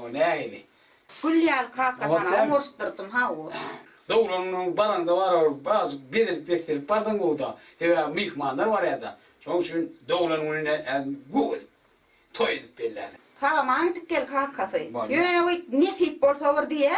o neydi? Gülyal kakatana omurstırdım ha o. Doğrunun baranda var bazı bedirip bardan goda. Heva mihmanlar var ya da. Onun için doğrunun önüne god. Toy edip bellerdi. Sağa manitik gel kakası. Yöne o nesip borsa var diye.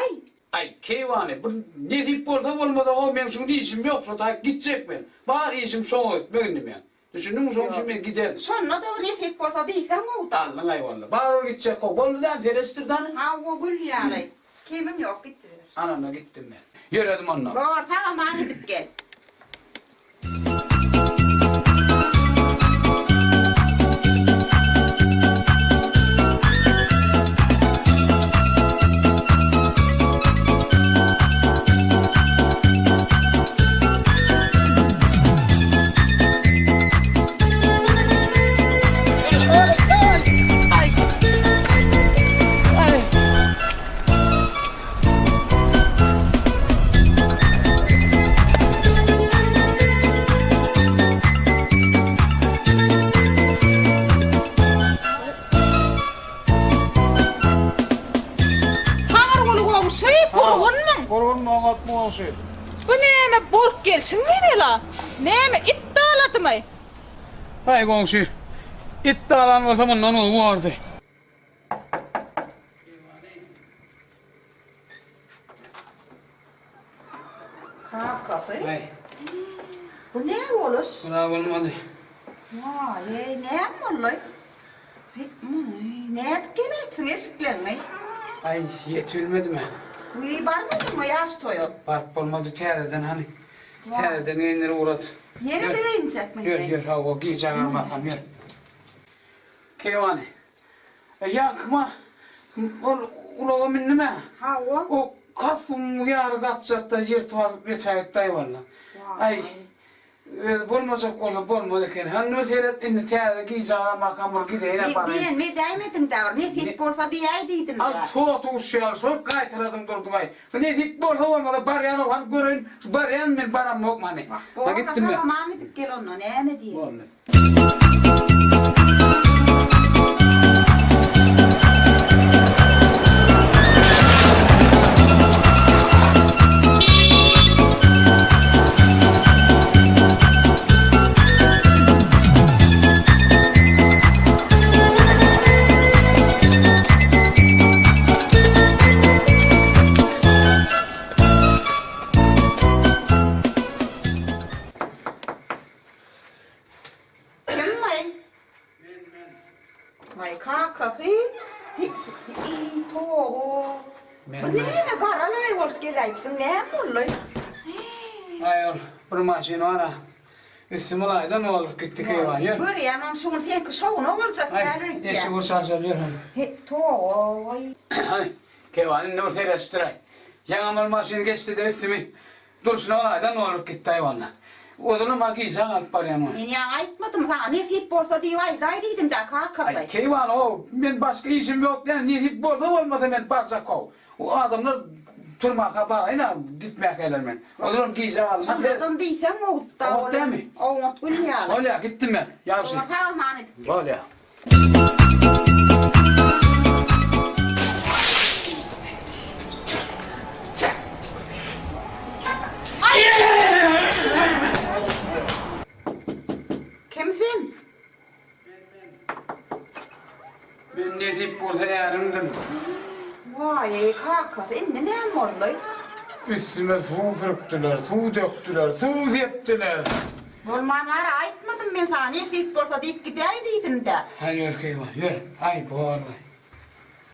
Ay keyvane, bu ne deyip orada olmadı o benim şimdi işim yoksa da gidecek ben. Bari işim son etmedim ben. Düşündün mü son ben gider. Sonra da nesip borsa değilsen o da. Allah eyvallah. Bari gidecek o. Bolu'dan Terestir'den. Ha o Gülyal'ı. Kimim yok gitti. Anamla gittim ben. Yürüdüm onunla. Var sağa manitik gel. Korun noğat mı olsun? Bu neme bork gelsin mi bela? Neme ittaladı mı? Hay komşu. İddialan o zaman onu vardı. Kakası. Hay. Bu ne oluz? Bravo olmadı. Vay ne yapmalı? Ne etkilersin eskileni? Ay yetilmedi mi? Bu iyi barmadın mı yaş toyu? Park olmadı tereden hani. Tereden inir uğrat. Yeni de inecek mi? Gör ha o giyeceğim bakalım gör. Keyvane. Yakma. Ula minni mi? Ha o? O kafım yarı kapsatta yırt var bir çayet dayvalla. Ay. Bolmazak ola bolmadı ken. Hanno seyret indi terede giyeceğim bakalım gideyim yaparım. Diyen mi değmedin davr? Ne fit borsa diyeydin Al ya. tuğ şiyal sok kaytırdım durdum ay. Ne fit bol olmadı baryan o han görün. Şu baryan men baram yok mani. Borsa gittim sana ben. manitik gel onu ne mi diye. Vallahi. Kim vay? Vay kakası. Toğu. Bu ne karalay volt gelaypsın ne yapmalı? Ay bir maşin var ha. Üstüme laydan olur gitti keyvan yer. Början on sun sen kışoğun olacak Ay yani. eski uçarsa yer hani. Toğu vay. Hani keyvanın ne ortaya restiray. Yanımın maşini geçti de üstüme. Dursun olaydan olur gitti hayvanla. Odunu makiyse alıp baryan var. Yani aytmadım sana ne fit borsa diye vay daydıydım da kakası. Ay keyvan o. Ben başka işim yok. Yani hep burada olmadı ben barzak o. O adamlar turmaka bağlayla gitmeye gelir ben. Odunu giyse alma. Sanırdım değilsen o da O değil mi? O mut Gülyal'ı. Öyle gittim ben. Yavşin. Ona sağ emanet. Öyle. Kimsin? Ben ne deyip burada erimdim. Vay kakası indi ne yapmalı? Üstüme su kırptılar, su döktüler, su septiler. Bolmanlara aytmadım ben sana ne fit borsa deyip gideydiydim de. Hadi yürü keyvan, yürü. Ay bu arada.